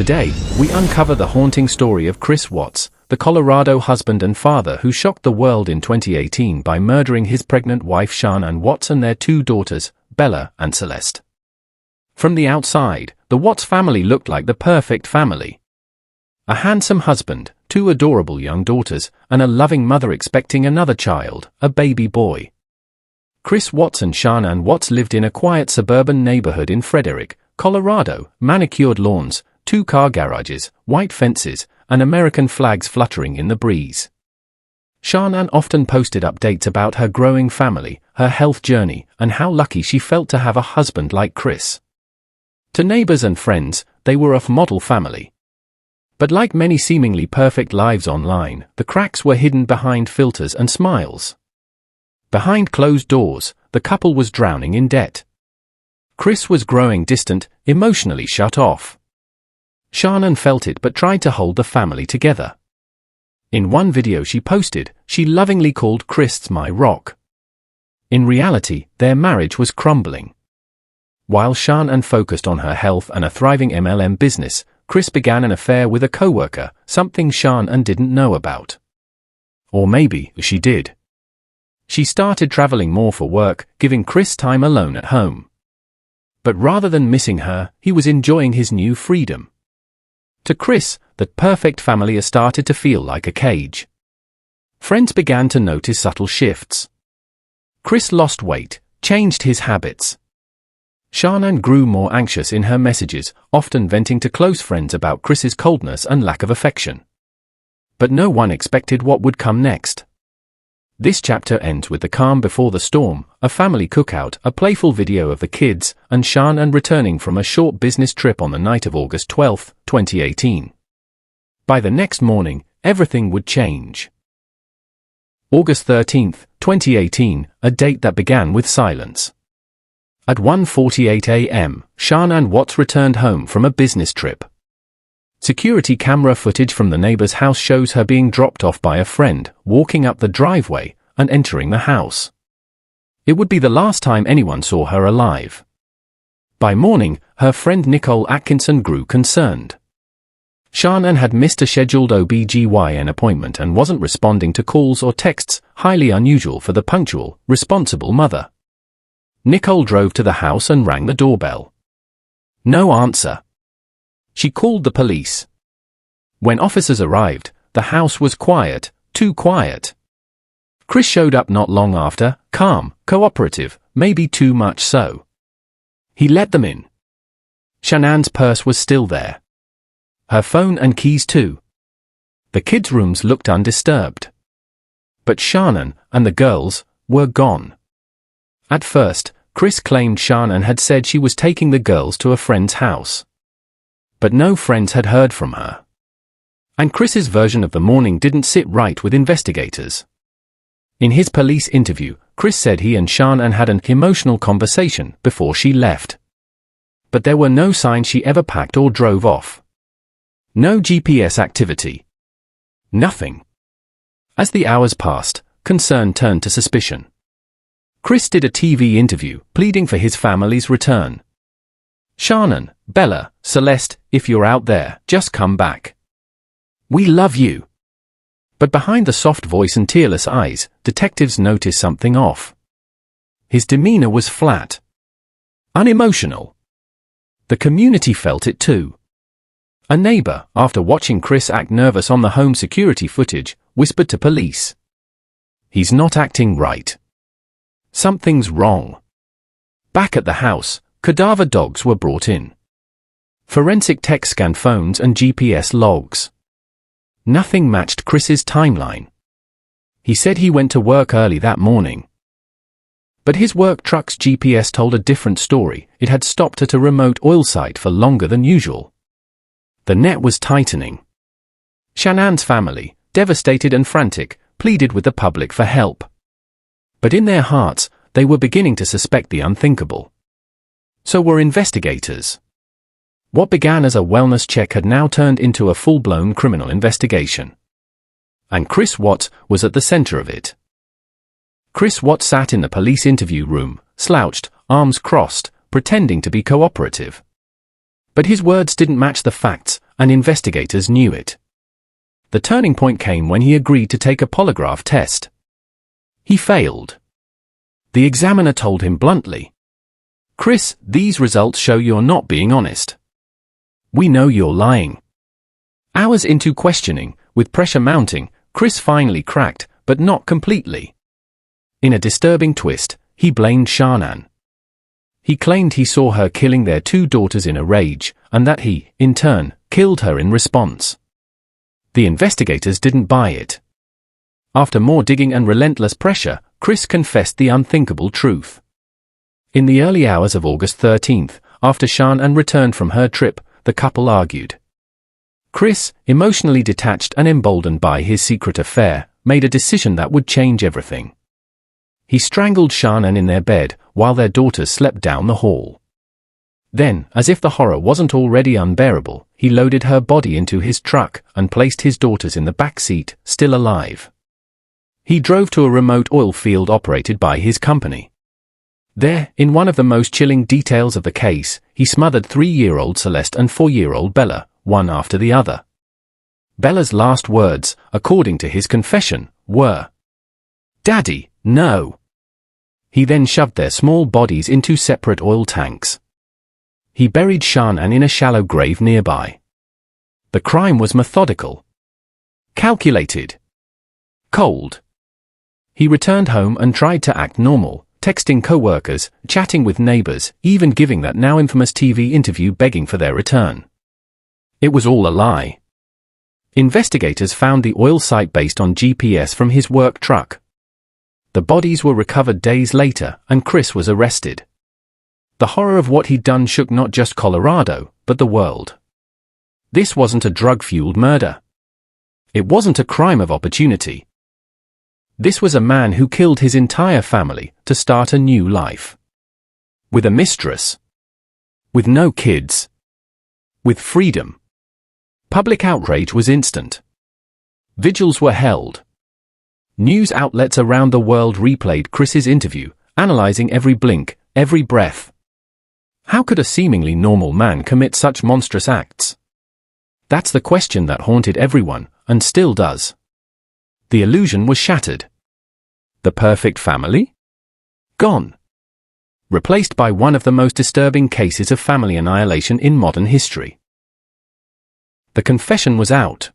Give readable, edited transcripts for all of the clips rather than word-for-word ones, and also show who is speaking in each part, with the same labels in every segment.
Speaker 1: Today, we uncover the haunting story of Chris Watts, the Colorado husband and father who shocked the world in 2018 by murdering his pregnant wife Shanann Watts and their two daughters, Bella and Celeste. From the outside, the Watts family looked like the perfect family. A handsome husband, two adorable young daughters, and a loving mother expecting another child, a baby boy. Chris Watts and Shanann Watts lived in a quiet suburban neighborhood in Frederick, Colorado, manicured lawns, two-car garages, white fences, and American flags fluttering in the breeze. Shanann often posted updates about her growing family, her health journey, and how lucky she felt to have a husband like Chris. To neighbors and friends, they were a model family. But like many seemingly perfect lives online, the cracks were hidden behind filters and smiles. Behind closed doors, the couple was drowning in debt. Chris was growing distant, emotionally shut off. Shanann felt it but tried to hold the family together. In one video she posted, she lovingly called Chris my rock. In reality, their marriage was crumbling. While Shanann focused on her health and a thriving MLM business, Chris began an affair with a coworker, something Shanann didn't know about. Or maybe she did. She started traveling more for work, giving Chris time alone at home. But rather than missing her, he was enjoying his new freedom. To Chris, the perfect family started to feel like a cage. Friends began to notice subtle shifts. Chris lost weight, changed his habits. Shanann grew more anxious in her messages, often venting to close friends about Chris's coldness and lack of affection. But no one expected what would come next. This chapter ends with the calm before the storm, a family cookout, a playful video of the kids, and Shanann returning from a short business trip on the night of August 12, 2018. By the next morning, everything would change. August 13, 2018, a date that began with silence. At 1:48 a.m., Shanann Watts returned home from a business trip. Security camera footage from the neighbor's house shows her being dropped off by a friend, walking up the driveway, and entering the house. It would be the last time anyone saw her alive. By morning, her friend Nicole Atkinson grew concerned. Shanann had missed a scheduled OB/GYN appointment and wasn't responding to calls or texts, highly unusual for the punctual, responsible mother. Nicole drove to the house and rang the doorbell. No answer. She called the police. When officers arrived, the house was quiet, too quiet. Chris showed up not long after, calm, cooperative, maybe too much so. He let them in. Shanann's purse was still there. Her phone and keys too. The kids' rooms looked undisturbed. But Shanann and the girls were gone. At first, Chris claimed Shanann had said she was taking the girls to a friend's house. But no friends had heard from her. And Chris's version of the morning didn't sit right with investigators. In his police interview, Chris said he and Shanann had an emotional conversation before she left. But there were no signs she ever packed or drove off. No GPS activity. Nothing. As the hours passed, concern turned to suspicion. Chris did a TV interview, pleading for his family's return. Shanann, Bella, Celeste, if you're out there, just come back. We love you. But behind the soft voice and tearless eyes, detectives noticed something off. His demeanor was flat. Unemotional. The community felt it too. A neighbor, after watching Chris act nervous on the home security footage, whispered to police. He's not acting right. Something's wrong. Back at the house, cadaver dogs were brought in. Forensic tech scanned phones and GPS logs. Nothing matched Chris's timeline. He said he went to work early that morning. But his work truck's GPS told a different story. It had stopped at a remote oil site for longer than usual. The net was tightening. Shanann's family, devastated and frantic, pleaded with the public for help. But in their hearts, they were beginning to suspect the unthinkable. So were investigators. What began as a wellness check had now turned into a full-blown criminal investigation. And Chris Watts was at the center of it. Chris Watts sat in the police interview room, slouched, arms crossed, pretending to be cooperative. But his words didn't match the facts, and investigators knew it. The turning point came when he agreed to take a polygraph test. He failed. The examiner told him bluntly, "Chris, these results show you're not being honest. We know you're lying." Hours into questioning, with pressure mounting, Chris finally cracked, but not completely. In a disturbing twist, he blamed Shanann. He claimed he saw her killing their 2 daughters in a rage, and that he, in turn, killed her in response. The investigators didn't buy it. After more digging and relentless pressure, Chris confessed the unthinkable truth. In the early hours of August 13th, after Shanann returned from her trip, the couple argued. Chris, emotionally detached and emboldened by his secret affair, made a decision that would change everything. He strangled Shanann in their bed, while their daughters slept down the hall. Then, as if the horror wasn't already unbearable, he loaded her body into his truck and placed his daughters in the back seat, still alive. He drove to a remote oil field operated by his company. There, in one of the most chilling details of the case, he smothered 3-year-old Celeste and 4-year-old Bella, one after the other. Bella's last words, according to his confession, were, "Daddy, no." He then shoved their small bodies into separate oil tanks. He buried Shanann in a shallow grave nearby. The crime was methodical, calculated, cold. He returned home and tried to act normal, texting co-workers, chatting with neighbors, even giving that now infamous TV interview begging for their return. It was all a lie. Investigators found the oil site based on GPS from his work truck. The bodies were recovered days later, and Chris was arrested. The horror of what he'd done shook not just Colorado, but the world. This wasn't a drug-fueled murder. It wasn't a crime of opportunity. This was a man who killed his entire family to start a new life. With a mistress. With no kids. With freedom. Public outrage was instant. Vigils were held. News outlets around the world replayed Chris's interview, analyzing every blink, every breath. How could a seemingly normal man commit such monstrous acts? That's the question that haunted everyone, and still does. The illusion was shattered. The perfect family? Gone. Replaced by one of the most disturbing cases of family annihilation in modern history. The confession was out.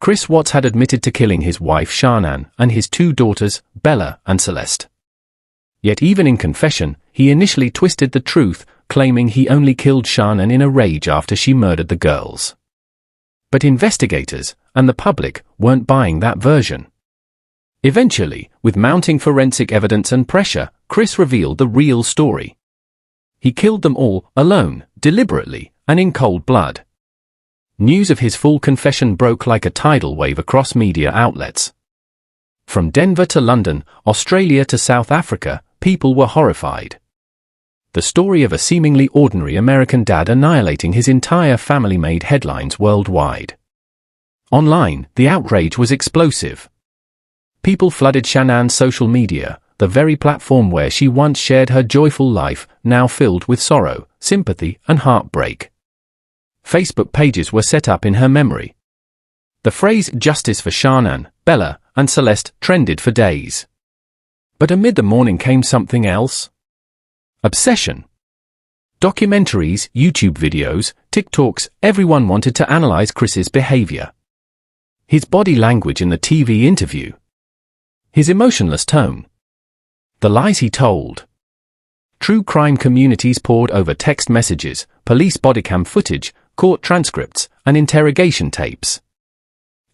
Speaker 1: Chris Watts had admitted to killing his wife Shanann and his 2 daughters, Bella and Celeste. Yet even in confession, he initially twisted the truth, claiming he only killed Shanann in a rage after she murdered the girls. But investigators, and the public, weren't buying that version. Eventually, with mounting forensic evidence and pressure, Chris revealed the real story. He killed them all, alone, deliberately, and in cold blood. News of his full confession broke like a tidal wave across media outlets. From Denver to London, Australia to South Africa, people were horrified. The story of a seemingly ordinary American dad annihilating his entire family made headlines worldwide. Online, the outrage was explosive. People flooded Shanann's social media, the very platform where she once shared her joyful life, now filled with sorrow, sympathy, and heartbreak. Facebook pages were set up in her memory. The phrase "Justice for Shanann, Bella, and Celeste" trended for days. But amid the mourning came something else. Obsession. Documentaries, YouTube videos, TikToks, everyone wanted to analyze Chris's behavior. His body language in the TV interview. His emotionless tone. The lies he told. True crime communities pored over text messages, police bodycam footage, court transcripts, and interrogation tapes.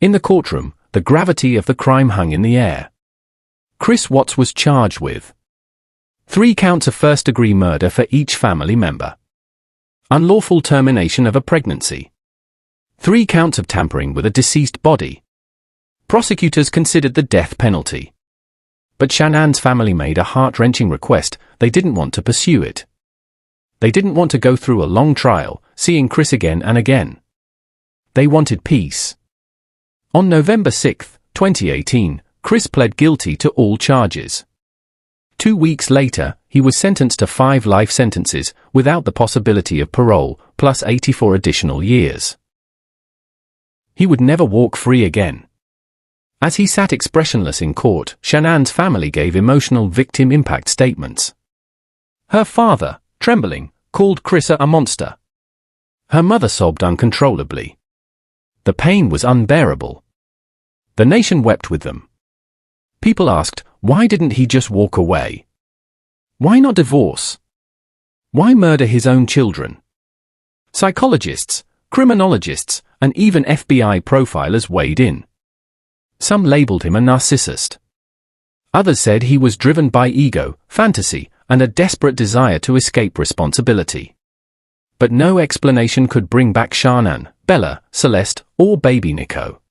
Speaker 1: In the courtroom, the gravity of the crime hung in the air. Chris Watts was charged with 3 counts of first-degree murder for each family member. Unlawful termination of a pregnancy. 3 counts of tampering with a deceased body. Prosecutors considered the death penalty. But Shanann's family made a heart-wrenching request. They didn't want to pursue it. They didn't want to go through a long trial, seeing Chris again and again. They wanted peace. On November 6, 2018, Chris pled guilty to all charges. 2 weeks later, he was sentenced to 5 life sentences, without the possibility of parole, plus 84 additional years. He would never walk free again. As he sat expressionless in court, Shanann's family gave emotional victim impact statements. Her father, trembling, called Chris a monster. Her mother sobbed uncontrollably. The pain was unbearable. The nation wept with them. People asked, why didn't he just walk away? Why not divorce? Why murder his own children? Psychologists, criminologists, and even FBI profilers weighed in. Some labeled him a narcissist. Others said he was driven by ego, fantasy, and a desperate desire to escape responsibility. But no explanation could bring back Shanann, Bella, Celeste, or baby Nico.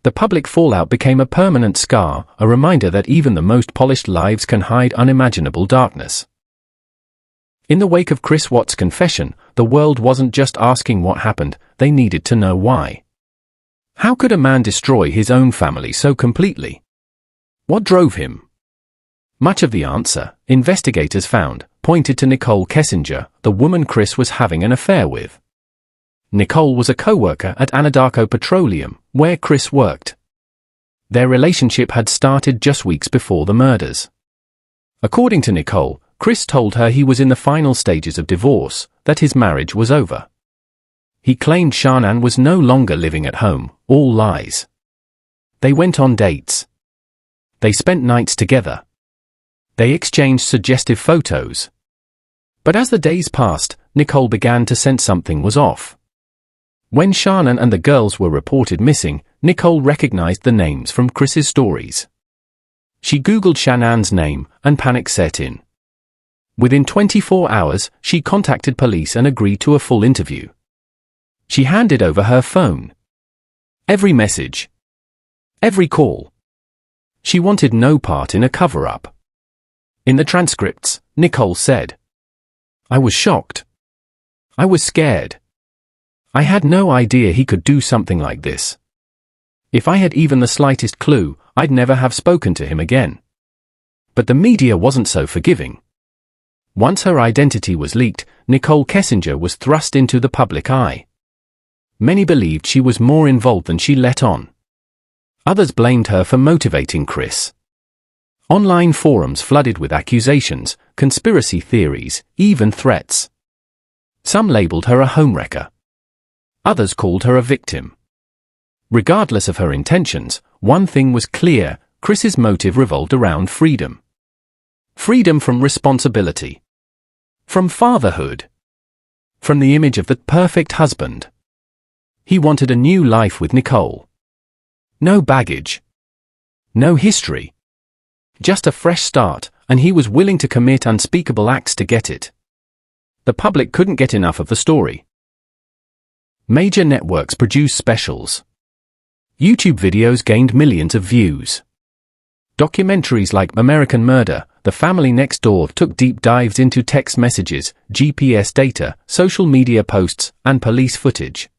Speaker 1: The public fallout became a permanent scar, a reminder that even the most polished lives can hide unimaginable darkness. In the wake of Chris Watts' confession, the world wasn't just asking what happened, they needed to know why. How could a man destroy his own family so completely? What drove him? Much of the answer, investigators found, pointed to Nicole Kessinger, the woman Chris was having an affair with. Nicole was a co-worker at Anadarko Petroleum, where Chris worked. Their relationship had started just weeks before the murders. According to Nicole, Chris told her he was in the final stages of divorce, that his marriage was over. He claimed Shanann was no longer living at home, all lies. They went on dates. They spent nights together. They exchanged suggestive photos. But as the days passed, Nicole began to sense something was off. When Shanann and the girls were reported missing, Nicole recognized the names from Chris's stories. She Googled Shanann's name, and panic set in. Within 24 hours, she contacted police and agreed to a full interview. She handed over her phone. Every message. Every call. She wanted no part in a cover-up. In the transcripts, Nicole said, "I was shocked. I was scared. I had no idea he could do something like this. If I had even the slightest clue, I'd never have spoken to him again." But the media wasn't so forgiving. Once her identity was leaked, Nicole Kessinger was thrust into the public eye. Many believed she was more involved than she let on. Others blamed her for motivating Chris. Online forums flooded with accusations, conspiracy theories, even threats. Some labeled her a homewrecker. Others called her a victim. Regardless of her intentions, one thing was clear: Chris's motive revolved around freedom. Freedom from responsibility. From fatherhood. From the image of the perfect husband. He wanted a new life with Nicole. No baggage. No history. Just a fresh start, and he was willing to commit unspeakable acts to get it. The public couldn't get enough of the story. Major networks produced specials. YouTube videos gained millions of views. Documentaries like American Murder, The Family Next Door took deep dives into text messages, GPS data, social media posts, and police footage.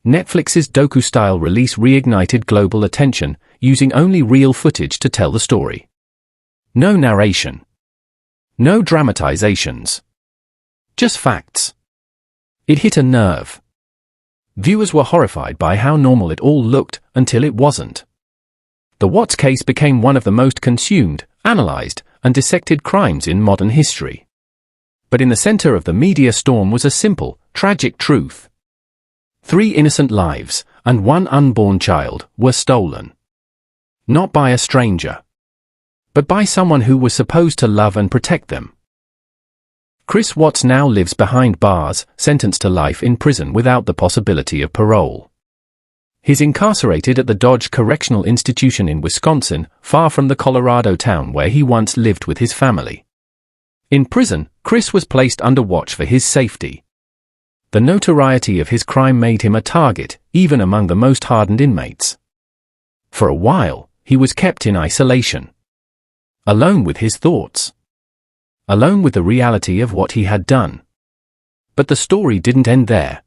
Speaker 1: Netflix's docu-style release reignited global attention, using only real footage to tell the story. No narration. No dramatizations. Just facts. It hit a nerve. Viewers were horrified by how normal it all looked, until it wasn't. The Watts case became one of the most consumed, analyzed, and dissected crimes in modern history. But in the center of the media storm was a simple, tragic truth. 3 innocent lives, and 1 unborn child, were stolen. Not by a stranger. But by someone who was supposed to love and protect them. Chris Watts now lives behind bars, sentenced to life in prison without the possibility of parole. He's incarcerated at the Dodge Correctional Institution in Wisconsin, far from the Colorado town where he once lived with his family. In prison, Chris was placed under watch for his safety. The notoriety of his crime made him a target, even among the most hardened inmates. For a while, he was kept in isolation. Alone with his thoughts. Alone with the reality of what he had done. But the story didn't end there.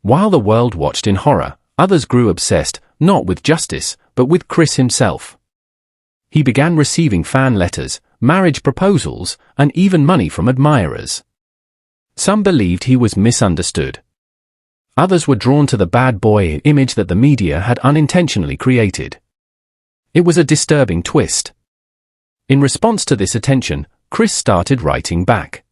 Speaker 1: While the world watched in horror, others grew obsessed, not with justice, but with Chris himself. He began receiving fan letters, marriage proposals, and even money from admirers. Some believed he was misunderstood. Others were drawn to the bad boy image that the media had unintentionally created. It was a disturbing twist. In response to this attention, Chris started writing back.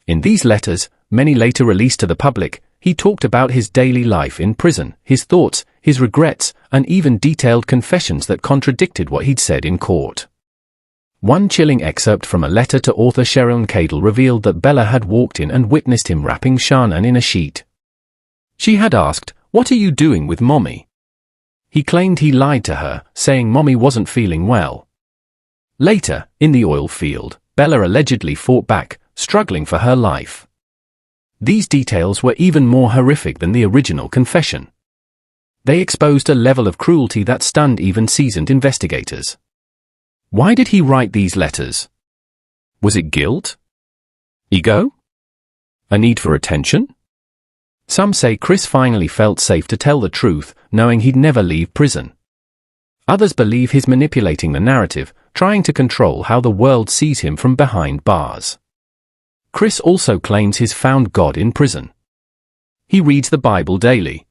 Speaker 1: In these letters, many later released to the public, he talked about his daily life in prison, his thoughts, his regrets, and even detailed confessions that contradicted what he'd said in court. One chilling excerpt from a letter to author Shanann revealed that Bella had walked in and witnessed him wrapping Shanann in a sheet. She had asked, "What are you doing with Mommy?" He claimed he lied to her, saying Mommy wasn't feeling well. Later, in the oil field, Bella allegedly fought back, struggling for her life. These details were even more horrific than the original confession. They exposed a level of cruelty that stunned even seasoned investigators. Why did he write these letters? Was it guilt? Ego? A need for attention? Some say Chris finally felt safe to tell the truth, knowing he'd never leave prison. Others believe he's manipulating the narrative, trying to control how the world sees him from behind bars. Chris also claims he's found God in prison. He reads the Bible daily.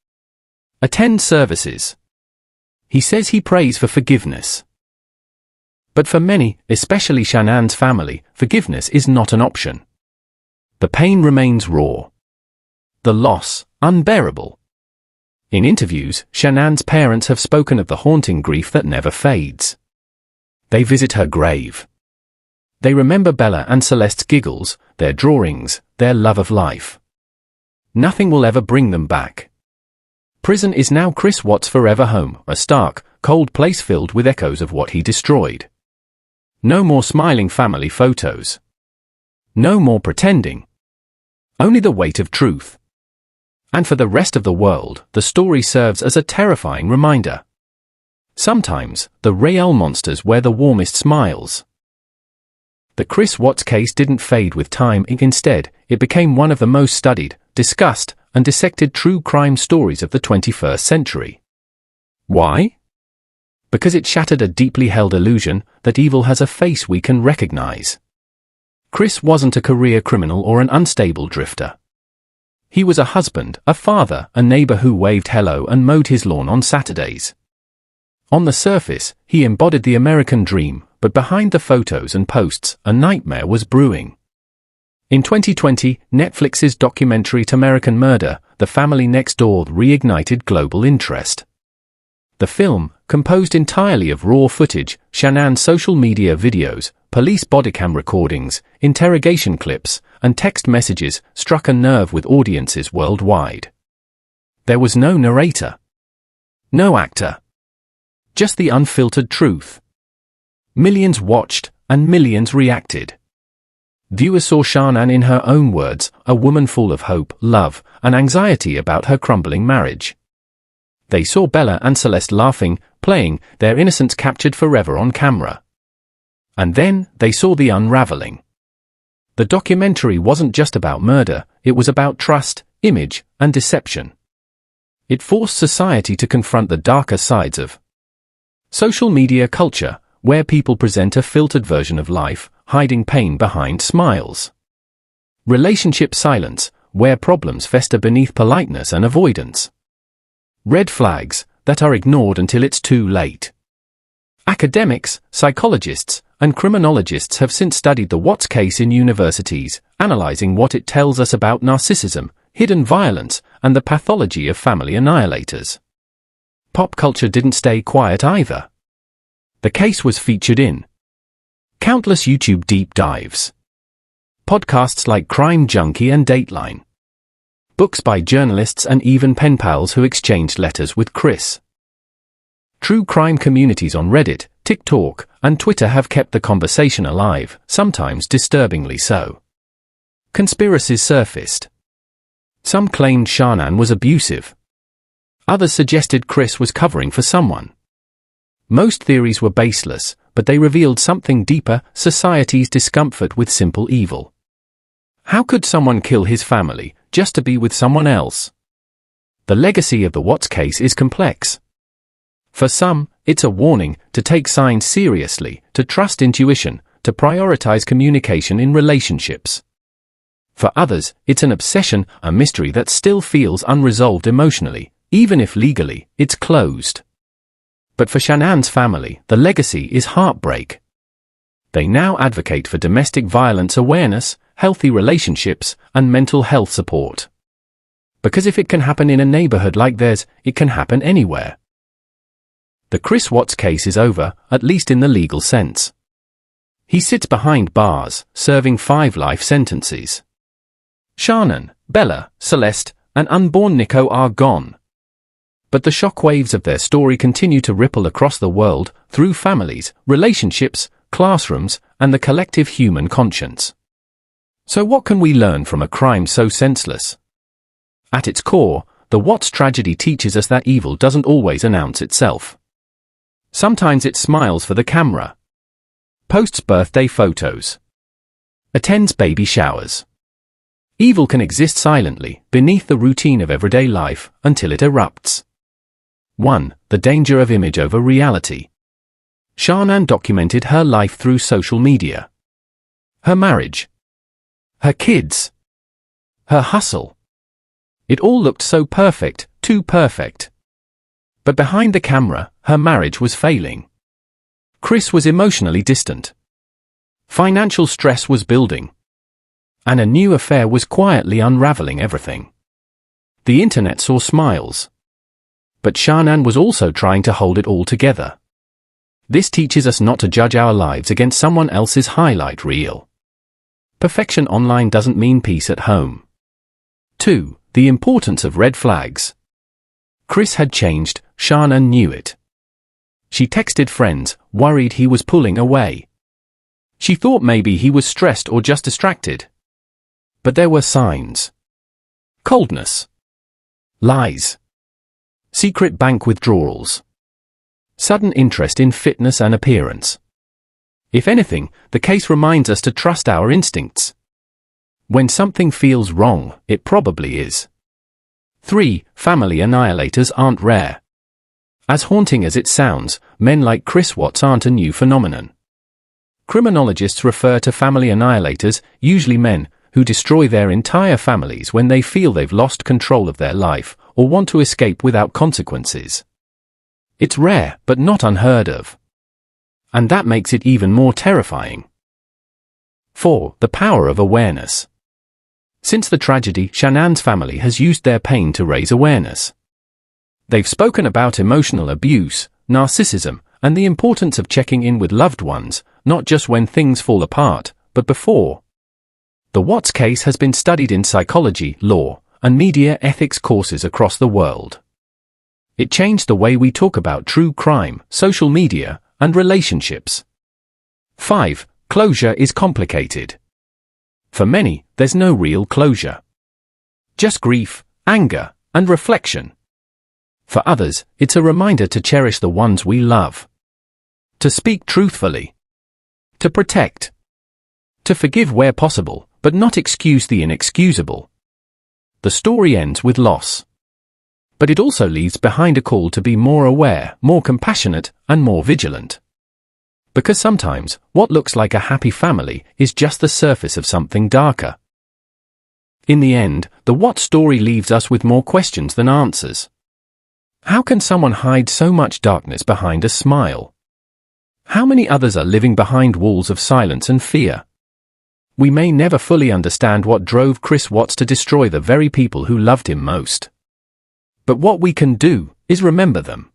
Speaker 1: Attends services. He says he prays for forgiveness. But for many, especially Shanann's family, forgiveness is not an option. The pain remains raw. The loss, unbearable. In interviews, Shanann's parents have spoken of the haunting grief that never fades. They visit her grave. They remember Bella and Celeste's giggles, their drawings, their love of life. Nothing will ever bring them back. Prison is now Chris Watts' forever home, a stark, cold place filled with echoes of what he destroyed. No more smiling family photos. No more pretending. Only the weight of truth. And for the rest of the world, the story serves as a terrifying reminder. Sometimes, the real monsters wear the warmest smiles. The Chris Watts case didn't fade with time. Instead, it became one of the most studied, discussed, and dissected true crime stories of the 21st century. Why? Because it shattered a deeply held illusion that evil has a face we can recognize. Chris wasn't a career criminal or an unstable drifter. He was a husband, a father, a neighbor who waved hello and mowed his lawn on Saturdays. On the surface, he embodied the American dream, but behind the photos and posts, a nightmare was brewing. In 2020, Netflix's documentary American Murder, The Family Next Door reignited global interest. The film, composed entirely of raw footage, Shanann's social media videos, police bodycam recordings, interrogation clips, and text messages, struck a nerve with audiences worldwide. There was no narrator. No actor. Just the unfiltered truth. Millions watched, and millions reacted. Viewers saw Shanann in her own words, a woman full of hope, love, and anxiety about her crumbling marriage. They saw Bella and Celeste laughing, playing, their innocence captured forever on camera. And then, they saw the unraveling. The documentary wasn't just about murder, it was about trust, image, and deception. It forced society to confront the darker sides of social media culture, where people present a filtered version of life, hiding pain behind smiles. Relationship silence, where problems fester beneath politeness and avoidance. Red flags that are ignored until it's too late. Academics, psychologists, and criminologists have since studied the Watts case in universities, analyzing what it tells us about narcissism, hidden violence, and the pathology of family annihilators. Pop culture didn't stay quiet either. The case was featured in countless YouTube deep dives, podcasts like Crime Junkie and Dateline, books by journalists, and even pen pals who exchanged letters with Chris. True crime communities on Reddit, TikTok, and Twitter have kept the conversation alive, sometimes disturbingly so. Conspiracies surfaced. Some claimed Shanann was abusive. Others suggested Chris was covering for someone. Most theories were baseless, but they revealed something deeper: society's discomfort with simple evil. How could someone kill his family, just to be with someone else? The legacy of the Watts case is complex. For some, it's a warning to take signs seriously, to trust intuition, to prioritize communication in relationships. For others, it's an obsession, a mystery that still feels unresolved emotionally, even if legally, it's closed. But for Shanann's family, the legacy is heartbreak. They now advocate for domestic violence awareness, healthy relationships, and mental health support. Because if it can happen in a neighborhood like theirs, it can happen anywhere. The Chris Watts case is over, at least in the legal sense. He sits behind bars, serving 5 life sentences. Shanann, Bella, Celeste, and unborn Nico are gone. But the shockwaves of their story continue to ripple across the world, through families, relationships, classrooms, and the collective human conscience. So what can we learn from a crime so senseless? At its core, the Watts tragedy teaches us that evil doesn't always announce itself. Sometimes it smiles for the camera, posts birthday photos, attends baby showers. Evil can exist silently, beneath the routine of everyday life, until it erupts. 1. The danger of image over reality. Shanann documented her life through social media. Her marriage. Her kids. Her hustle. It all looked so perfect, too perfect. But behind the camera, her marriage was failing. Chris was emotionally distant. Financial stress was building. And a new affair was quietly unraveling everything. The internet saw smiles. But Shanann was also trying to hold it all together. This teaches us not to judge our lives against someone else's highlight reel. Perfection online doesn't mean peace at home. 2. The importance of red flags. Chris had changed, Shanann knew it. She texted friends, worried he was pulling away. She thought maybe he was stressed or just distracted. But there were signs. Coldness. Lies. Secret bank withdrawals. Sudden interest in fitness and appearance. If anything, the case reminds us to trust our instincts. When something feels wrong, it probably is. 3. Family annihilators aren't rare. As haunting as it sounds, men like Chris Watts aren't a new phenomenon. Criminologists refer to family annihilators, usually men, who destroy their entire families when they feel they've lost control of their life, or want to escape without consequences. It's rare, but not unheard of. And that makes it even more terrifying. 4. The power of awareness. Since the tragedy, Shanann's family has used their pain to raise awareness. They've spoken about emotional abuse, narcissism, and the importance of checking in with loved ones, not just when things fall apart, but before. The Watts case has been studied in psychology, law, and media ethics courses across the world. It changed the way we talk about true crime, social media, and relationships. 5. Closure is complicated. For many, there's no real closure. Just grief, anger, and reflection. For others, it's a reminder to cherish the ones we love. To speak truthfully. To protect. To forgive where possible, but not excuse the inexcusable. The story ends with loss. But it also leaves behind a call to be more aware, more compassionate, and more vigilant. Because sometimes, what looks like a happy family is just the surface of something darker. In the end, the Watts story leaves us with more questions than answers. How can someone hide so much darkness behind a smile? How many others are living behind walls of silence and fear? We may never fully understand what drove Chris Watts to destroy the very people who loved him most. But what we can do is remember them.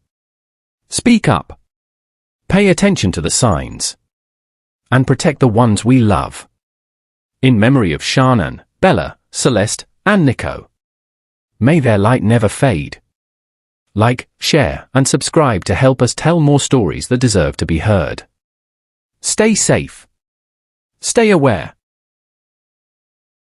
Speaker 1: Speak up. Pay attention to the signs. And protect the ones we love. In memory of Shanann, Bella, Celeste, and Nico. May their light never fade. Like, share, and subscribe to help us tell more stories that deserve to be heard. Stay safe. Stay aware.